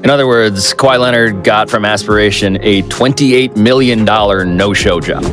In other words, Kawhi Leonard got from aspiration a $28 million no-show job.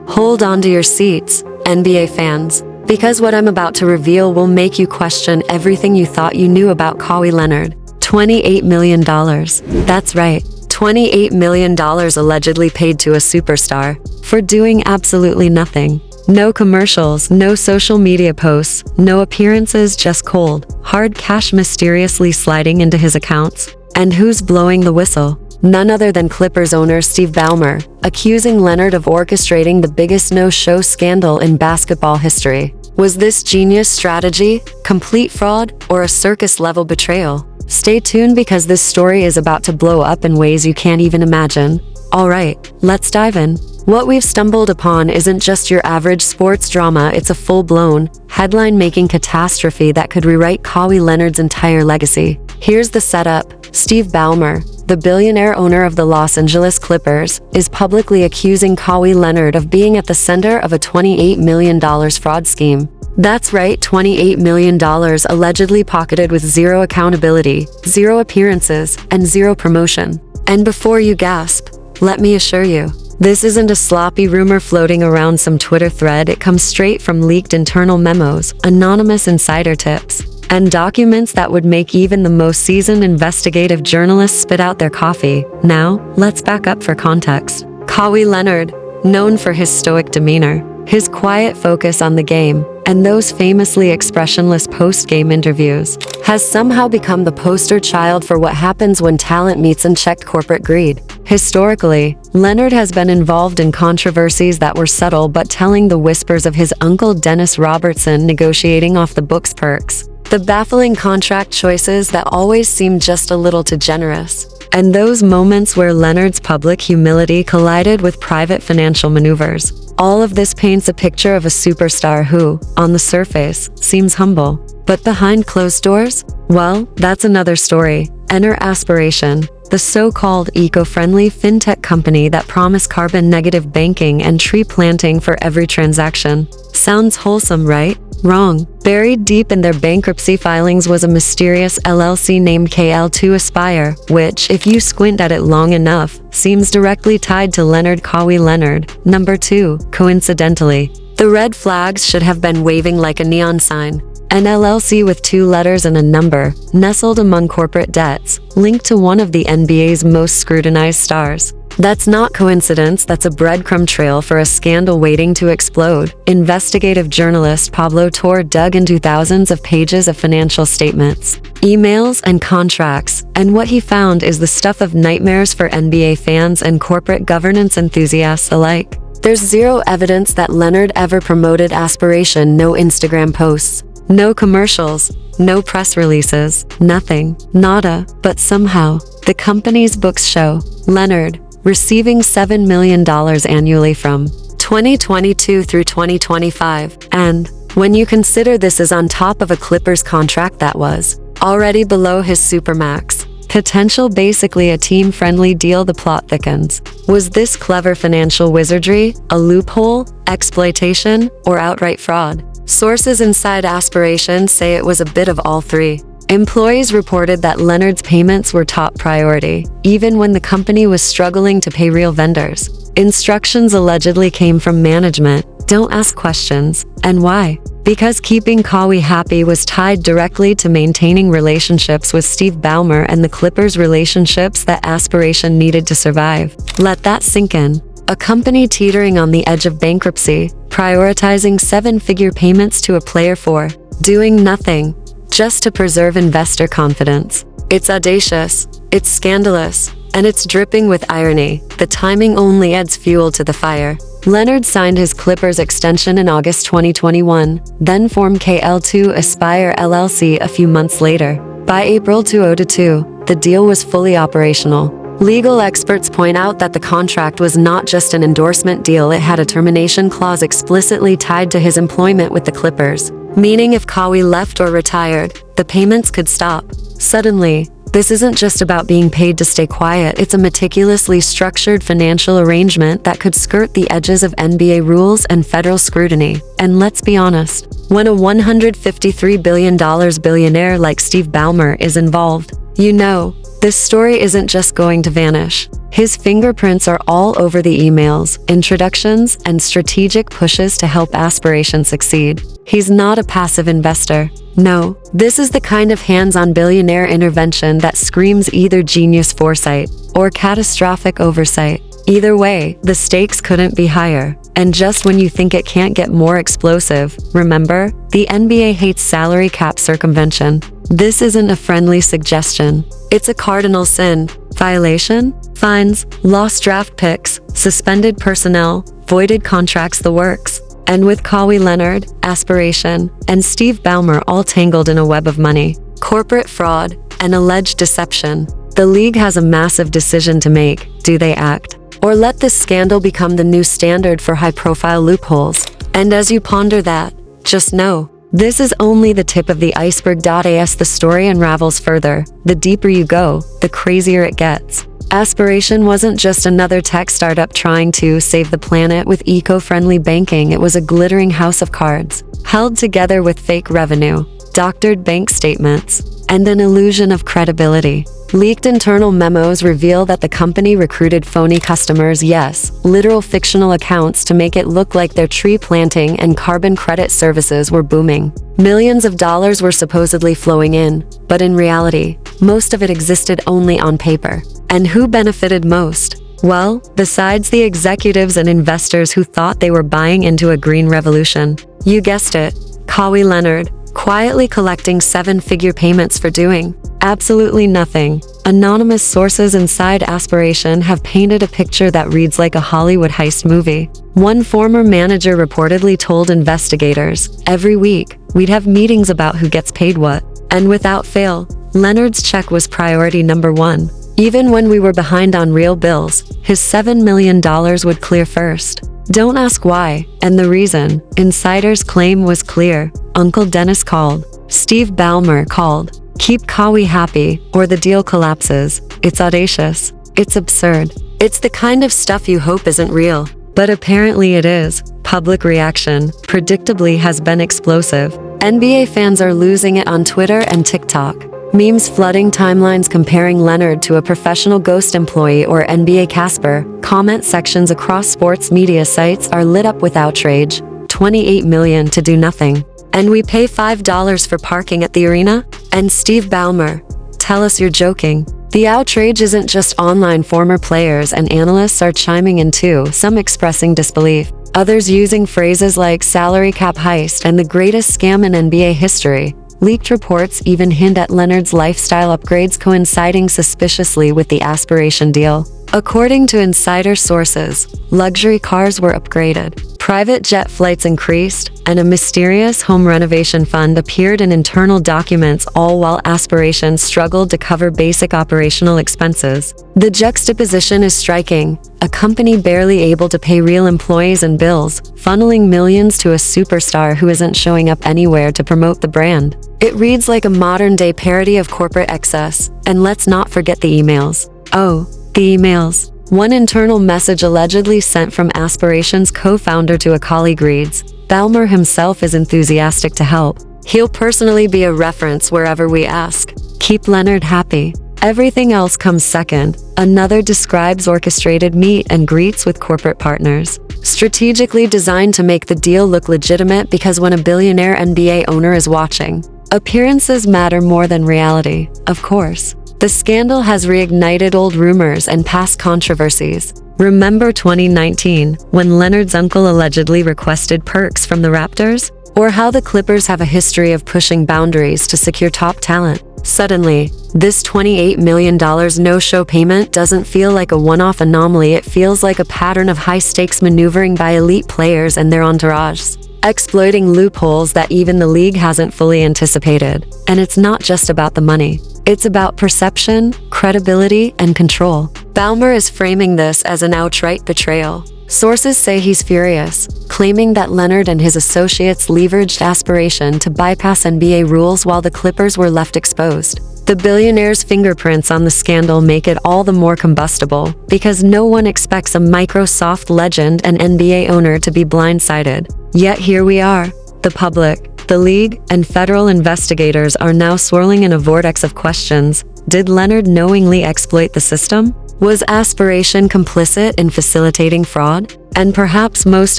Hold on to your seats, NBA fans, because what I'm about to reveal will make you question everything you thought you knew about Kawhi Leonard. $28 million. That's right, $28 million allegedly paid to a superstar for doing absolutely nothing. No commercials, no social media posts, no appearances, just cold, hard cash mysteriously sliding into his accounts. And who's blowing the whistle? None other than Clippers owner Steve Ballmer, accusing Leonard of orchestrating the biggest no-show scandal in basketball history. Was this genius strategy, complete fraud, or a circus-level betrayal? Stay tuned because this story is about to blow up in ways you can't even imagine. Alright, let's dive in. What we've stumbled upon isn't just your average sports drama, it's a full-blown, headline-making catastrophe that could rewrite Kawhi Leonard's entire legacy. Here's the setup. Steve Ballmer, the billionaire owner of the Los Angeles Clippers, is publicly accusing Kawhi Leonard of being at the center of a $28 million fraud scheme. That's right, $28 million allegedly pocketed with zero accountability, zero appearances, and zero promotion. And before you gasp, let me assure you, this isn't a sloppy rumor floating around some Twitter thread. It comes straight from leaked internal memos, anonymous insider tips, and documents that would make even the most seasoned investigative journalists spit out their coffee. Now, let's back up for context. Kawhi Leonard, known for his stoic demeanor, his quiet focus on the game, and those famously expressionless post-game interviews, has somehow become the poster child for what happens when talent meets unchecked corporate greed. Historically, Leonard has been involved in controversies that were subtle but telling, the whispers of his uncle Dennis Robertson negotiating off the books perks, the baffling contract choices that always seemed just a little too generous, and those moments where Leonard's public humility collided with private financial maneuvers. All of this paints a picture of a superstar who, on the surface, seems humble. But behind closed doors? Well, that's another story. Enter Aspiration, the so-called eco-friendly fintech company that promised carbon-negative banking and tree planting for every transaction. Sounds wholesome, right? Wrong. Buried deep in their bankruptcy filings was a mysterious LLC named KL2 Aspire, which, if you squint at it long enough, seems directly tied to Leonard Kawhi Leonard. Number 2. Coincidentally, the red flags should have been waving like a neon sign. An LLC with 2 letters and a number, nestled among corporate debts, linked to one of the NBA's most scrutinized stars. That's not coincidence, that's a breadcrumb trail for a scandal waiting to explode. Investigative journalist Pablo Torre dug into thousands of pages of financial statements, emails, and contracts, and what he found is the stuff of nightmares for NBA fans and corporate governance enthusiasts alike. There's zero evidence that Leonard ever promoted Aspiration, no Instagram posts, no commercials, no press releases, nothing, nada, but somehow, the company's books show Leonard receiving $7 million annually from 2022 through 2025. And when you consider this is on top of a Clippers contract that was already below his supermax potential, basically a team-friendly deal, the plot thickens. Was this clever financial wizardry, a loophole, exploitation, or outright fraud? Sources inside Aspiration say it was a bit of all three. Employees reported that Leonard's payments were top priority, even when the company was struggling to pay real vendors. Instructions allegedly came from management: don't ask questions. And why? Because keeping Kawhi happy was tied directly to maintaining relationships with Steve Ballmer and the Clippers, relationships that Aspiration needed to survive. Let that sink in. A company teetering on the edge of bankruptcy, prioritizing 7-figure payments to a player for doing nothing, just to preserve investor confidence. It's audacious, it's scandalous, and it's dripping with irony. The timing only adds fuel to the fire. Leonard signed his Clippers extension in August 2021, then formed KL2 Aspire LLC a few months later. By April 2022, the deal was fully operational. Legal experts point out that the contract was not just an endorsement deal, it had a termination clause explicitly tied to his employment with the Clippers, meaning if Kawhi left or retired, the payments could stop. Suddenly, this isn't just about being paid to stay quiet, it's a meticulously structured financial arrangement that could skirt the edges of NBA rules and federal scrutiny. And let's be honest, when a $153 billion billionaire like Steve Ballmer is involved, you know, This story isn't just going to vanish. His fingerprints are all over the emails, introductions, and strategic pushes to help Aspiration succeed. He's not a passive investor. No, this is the kind of hands-on billionaire intervention that screams either genius foresight or catastrophic oversight. Either way, the stakes couldn't be higher. And just when you think it can't get more explosive, remember, the NBA hates salary cap circumvention. This isn't a friendly suggestion. It's a cardinal sin. Violation? Fines, lost draft picks, suspended personnel, voided contracts, the works. And with Kawhi Leonard, Aspiration, and Steve Ballmer all tangled in a web of money, corporate fraud, and alleged deception, the league has a massive decision to make. Do they act? Or let this scandal become the new standard for high-profile loopholes? And as you ponder that, just know, this is only the tip of the iceberg. As the story unravels further, the deeper you go, the crazier it gets. Aspiration wasn't just another tech startup trying to save the planet with eco-friendly banking. It was a glittering house of cards, held together with fake revenue, doctored bank statements, and an illusion of credibility. Leaked internal memos reveal that the company recruited phony customers, yes, literal fictional accounts, to make it look like their tree planting and carbon credit services were booming. Millions of dollars were supposedly flowing in, but in reality, most of it existed only on paper. And who benefited most? Well, besides the executives and investors who thought they were buying into a green revolution, you guessed it, Kawhi Leonard, quietly collecting seven-figure payments for doing absolutely nothing. Anonymous sources inside Aspiration have painted a picture that reads like a Hollywood heist movie. One former manager reportedly told investigators, "Every week, we'd have meetings about who gets paid what." And without fail, Leonard's check was priority number one. Even when we were behind on real bills, his $7 million would clear first. Don't ask why, and the reason, insiders claim, was clear. Uncle Dennis called. Steve Ballmer called. Keep Kawhi happy, or the deal collapses. It's audacious. It's absurd. It's the kind of stuff you hope isn't real. But apparently it is. Public reaction, predictably, has been explosive. NBA fans are losing it on Twitter and TikTok. Memes flooding timelines comparing Leonard to a professional ghost employee or NBA Casper. Comment sections across sports media sites are lit up with outrage. $28 million to do nothing. And we pay $5 for parking at the arena? And Steve Ballmer, tell us you're joking. The outrage isn't just online. Former players and analysts are chiming in too, some expressing disbelief, others using phrases like salary cap heist and the greatest scam in NBA history. Leaked reports even hint at Leonard's lifestyle upgrades coinciding suspiciously with the Aspiration deal. According to insider sources, luxury cars were upgraded, private jet flights increased, and a mysterious home renovation fund appeared in internal documents, all while Aspiration struggled to cover basic operational expenses. The juxtaposition is striking. A company barely able to pay real employees and bills, funneling millions to a superstar who isn't showing up anywhere to promote the brand. It reads like a modern-day parody of corporate excess. And let's not forget the emails. Oh, the emails. One internal message allegedly sent from Aspiration's co-founder to a colleague reads, "Ballmer himself is enthusiastic to help. He'll personally be a reference wherever we ask. Keep Leonard happy. Everything else comes second." Another describes orchestrated meet and greets with corporate partners, strategically designed to make the deal look legitimate, because when a billionaire NBA owner is watching, appearances matter more than reality, of course. The scandal has reignited old rumors and past controversies. Remember 2019, when Leonard's uncle allegedly requested perks from the Raptors? Or how the Clippers have a history of pushing boundaries to secure top talent? Suddenly, this $28 million no-show payment doesn't feel like a one-off anomaly. It feels like a pattern of high-stakes maneuvering by elite players and their entourages, exploiting loopholes that even the league hasn't fully anticipated. And it's not just about the money. It's about perception, credibility, and control. Ballmer is framing this as an outright betrayal. Sources say he's furious, claiming that Leonard and his associates leveraged Aspiration to bypass NBA rules while the Clippers were left exposed. The billionaire's fingerprints on the scandal make it all the more combustible, because no one expects a Microsoft legend and NBA owner to be blindsided. Yet here we are. The public, the league, and federal investigators are now swirling in a vortex of questions. Did Leonard knowingly exploit the system? Was aspiration complicit in facilitating fraud? And perhaps most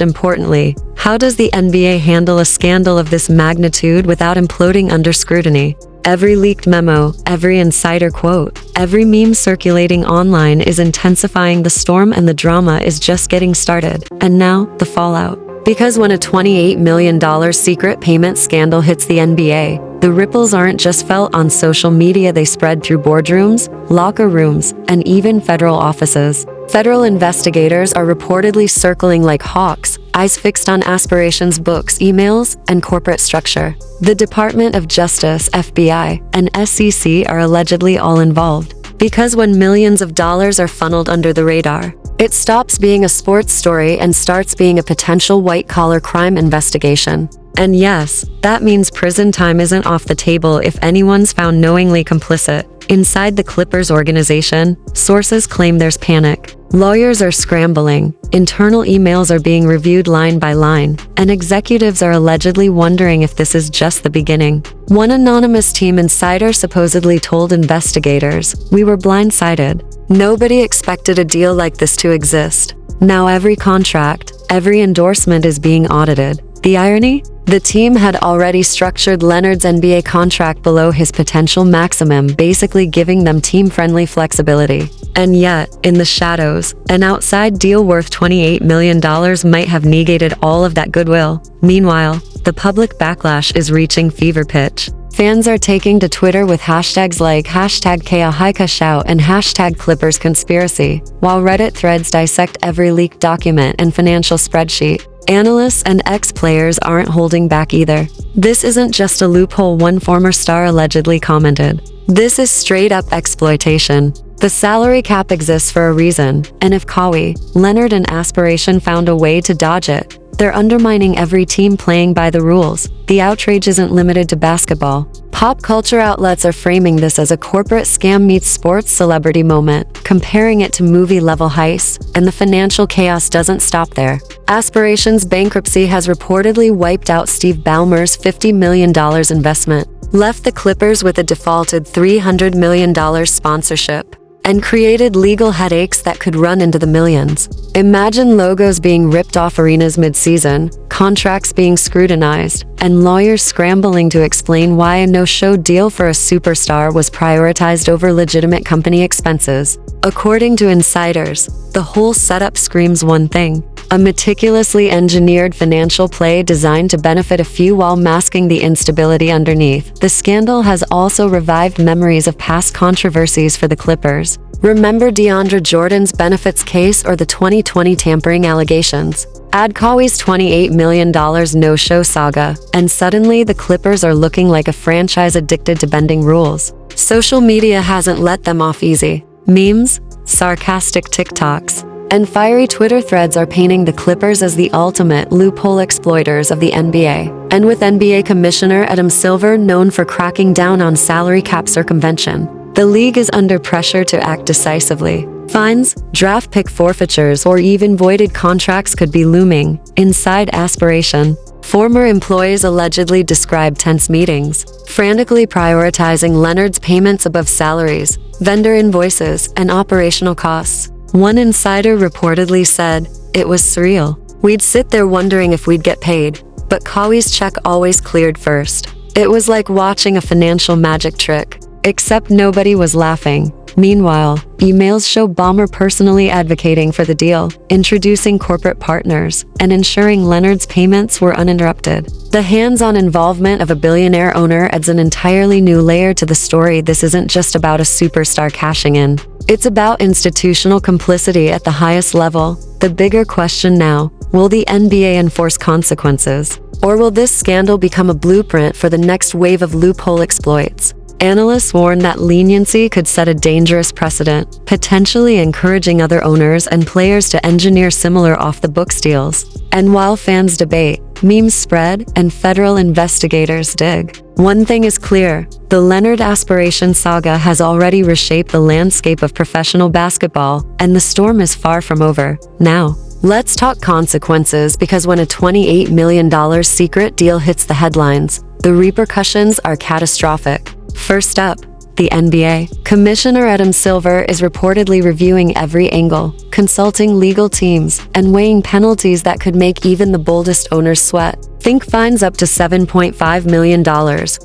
importantly, how does the NBA handle a scandal of this magnitude without imploding under scrutiny? Every leaked memo, every insider quote, every meme circulating online is intensifying the storm, and the drama is just getting started. And now, the fallout. Because when a $28 million secret payment scandal hits the NBA, the ripples aren't just felt on social media, they spread through boardrooms, locker rooms, and even federal offices. Federal investigators are reportedly circling like hawks, eyes fixed on Aspiration's books, emails, and corporate structure. The Department of Justice, FBI, and SEC are allegedly all involved. Because when millions of dollars are funneled under the radar, it stops being a sports story and starts being a potential white-collar crime investigation. And yes, that means prison time isn't off the table if anyone's found knowingly complicit. Inside the Clippers organization, sources claim there's panic. Lawyers are scrambling, internal emails are being reviewed line by line, and executives are allegedly wondering if this is just the beginning. One anonymous team insider supposedly told investigators, "We were blindsided. Nobody expected a deal like this to exist." Now every contract, every endorsement is being audited. The irony? The team had already structured Leonard's NBA contract below his potential maximum, basically giving them team-friendly flexibility. And yet, in the shadows, an outside deal worth $28 million might have negated all of that goodwill. Meanwhile, the public backlash is reaching fever pitch. Fans are taking to Twitter with hashtags like #KaHaikaShout and #ClippersConspiracy, while Reddit threads dissect every leaked document and financial spreadsheet. Analysts and ex-players aren't holding back either. "This isn't just a loophole," one former star allegedly commented. "This is straight-up exploitation. The salary cap exists for a reason, and if Kawhi, Leonard, and Aspiration found a way to dodge it, they're undermining every team playing by the rules." The outrage isn't limited to basketball. Pop culture outlets are framing this as a corporate scam meets sports celebrity moment, comparing it to movie-level heists, and the financial chaos doesn't stop there. Aspiration's bankruptcy has reportedly wiped out Steve Ballmer's $50 million investment, left the Clippers with a defaulted $300 million sponsorship, and created legal headaches that could run into the millions. Imagine logos being ripped off arenas mid-season, contracts being scrutinized, and lawyers scrambling to explain why a no-show deal for a superstar was prioritized over legitimate company expenses. According to insiders, the whole setup screams one thing: a meticulously engineered financial play designed to benefit a few while masking the instability underneath. The scandal has also revived memories of past controversies for the Clippers. Remember DeAndre Jordan's benefits case or the 2020 tampering allegations? Add Kawhi's $28 million no-show saga, and suddenly the Clippers are looking like a franchise addicted to bending rules. Social media hasn't let them off easy. Memes, sarcastic TikToks, and fiery Twitter threads are painting the Clippers as the ultimate loophole exploiters of the NBA. And with NBA Commissioner Adam Silver known for cracking down on salary cap circumvention, the league is under pressure to act decisively. Fines, draft pick forfeitures, or even voided contracts could be looming. Inside Aspiration, former employees allegedly described tense meetings, frantically prioritizing Leonard's payments above salaries, vendor invoices, and operational costs. One insider reportedly said, "It was surreal. We'd sit there wondering if we'd get paid, but Kawhi's check always cleared first. It was like watching a financial magic trick, except nobody was laughing." Meanwhile, emails show Ballmer personally advocating for the deal, introducing corporate partners, and ensuring Leonard's payments were uninterrupted. The hands-on involvement of a billionaire owner adds an entirely new layer to the story. This isn't just about a superstar cashing in. It's about institutional complicity at the highest level. The bigger question now, will the NBA enforce consequences? Or will this scandal become a blueprint for the next wave of loophole exploits? Analysts warn that leniency could set a dangerous precedent, potentially encouraging other owners and players to engineer similar off-the-books deals. And while fans debate, memes spread, and federal investigators dig, one thing is clear: the Leonard Aspiration saga has already reshaped the landscape of professional basketball, and the storm is far from over. Now, let's talk consequences, because when a $28 million secret deal hits the headlines, the repercussions are catastrophic. First up, the NBA. Commissioner Adam Silver is reportedly reviewing every angle, consulting legal teams, and weighing penalties that could make even the boldest owners sweat. Think fines up to $7.5 million,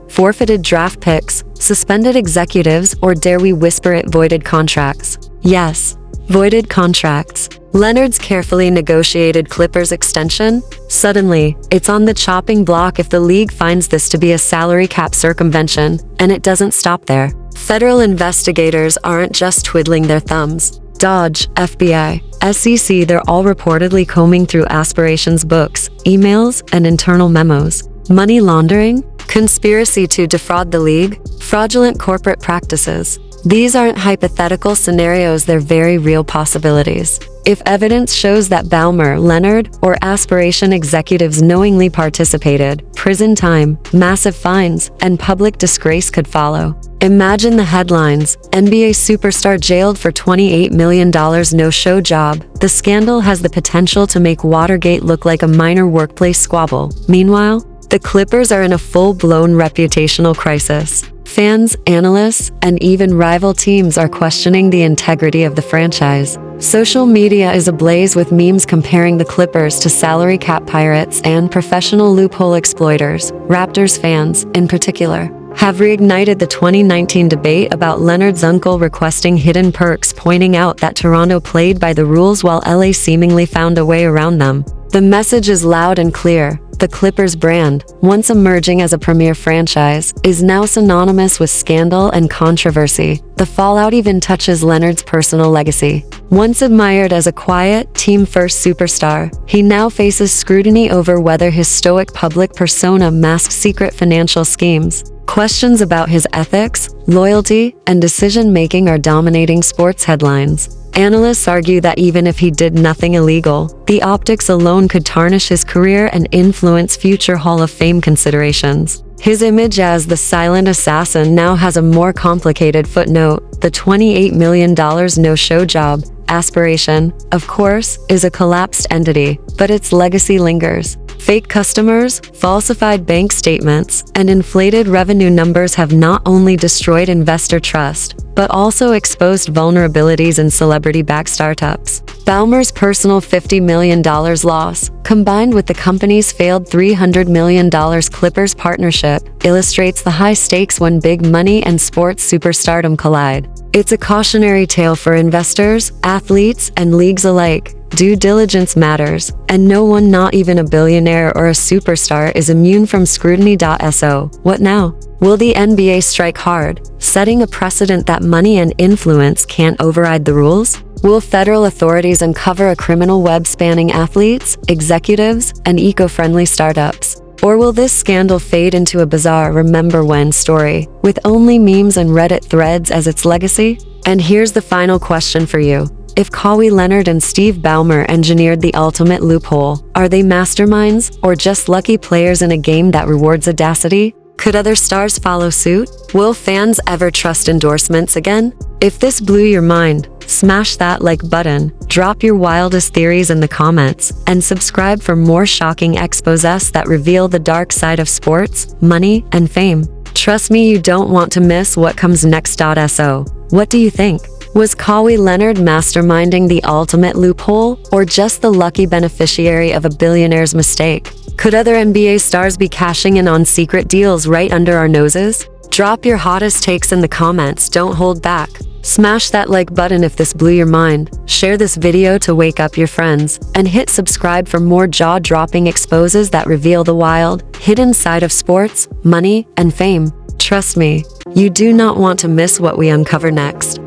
forfeited draft picks, suspended executives, or dare we whisper it, voided contracts. Yes, voided contracts. Leonard's carefully negotiated Clippers extension? Suddenly, it's on the chopping block if the league finds this to be a salary cap circumvention, and it doesn't stop there. Federal investigators aren't just twiddling their thumbs. DOJ, FBI, SEC, they're all reportedly combing through Aspiration's books, emails, and internal memos. Money laundering? Conspiracy to defraud the league? Fraudulent corporate practices? These aren't hypothetical scenarios, they're very real possibilities. If evidence shows that Ballmer, Leonard, or Aspiration executives knowingly participated, prison time, massive fines, and public disgrace could follow. Imagine the headlines: NBA superstar jailed for $28 million no-show job. The scandal has the potential to make Watergate look like a minor workplace squabble. Meanwhile, the Clippers are in a full-blown reputational crisis. Fans, analysts, and even rival teams are questioning the integrity of the franchise. Social media is ablaze with memes comparing the Clippers to salary cap pirates and professional loophole exploiters. Raptors fans, in particular, have reignited the 2019 debate about Leonard's uncle requesting hidden perks, pointing out that Toronto played by the rules while LA seemingly found a way around them. The message is loud and clear. The Clippers brand, once emerging as a premier franchise, is now synonymous with scandal and controversy. The fallout even touches Leonard's personal legacy. Once admired as a quiet, team-first superstar, he now faces scrutiny over whether his stoic public persona masks secret financial schemes. Questions about his ethics, loyalty, and decision-making are dominating sports headlines. Analysts argue that even if he did nothing illegal, the optics alone could tarnish his career and influence future Hall of Fame considerations. His image as the silent assassin now has a more complicated footnote. The $28 million no-show job, Aspiration, of course, is a collapsed entity, but its legacy lingers. Fake customers, falsified bank statements, and inflated revenue numbers have not only destroyed investor trust, but also exposed vulnerabilities in celebrity-backed startups. Ballmer's personal $50 million loss, combined with the company's failed $300 million Clippers partnership, illustrates the high stakes when big money and sports superstardom collide. It's a cautionary tale for investors, athletes, and leagues alike. Due diligence matters, and no one, not even a billionaire or a superstar, is immune from scrutiny. So, what now? Will the NBA strike hard, setting a precedent that money and influence can't override the rules? Will federal authorities uncover a criminal web spanning athletes, executives, and eco-friendly startups? Or will this scandal fade into a bizarre remember when story, with only memes and Reddit threads as its legacy? And here's the final question for you. If Kawhi Leonard and Steve Ballmer engineered the ultimate loophole, are they masterminds or just lucky players in a game that rewards audacity? Could other stars follow suit? Will fans ever trust endorsements again? If this blew your mind, smash that like button, drop your wildest theories in the comments, and subscribe for more shocking exposés that reveal the dark side of sports, money, and fame. Trust me, you don't want to miss what comes next. So, what do you think? Was Kawhi Leonard masterminding the ultimate loophole, or just the lucky beneficiary of a billionaire's mistake? Could other NBA stars be cashing in on secret deals right under our noses? Drop your hottest takes in the comments, don't hold back. Smash that like button if this blew your mind, share this video to wake up your friends, and hit subscribe for more jaw-dropping exposes that reveal the wild, hidden side of sports, money, and fame. Trust me, you do not want to miss what we uncover next.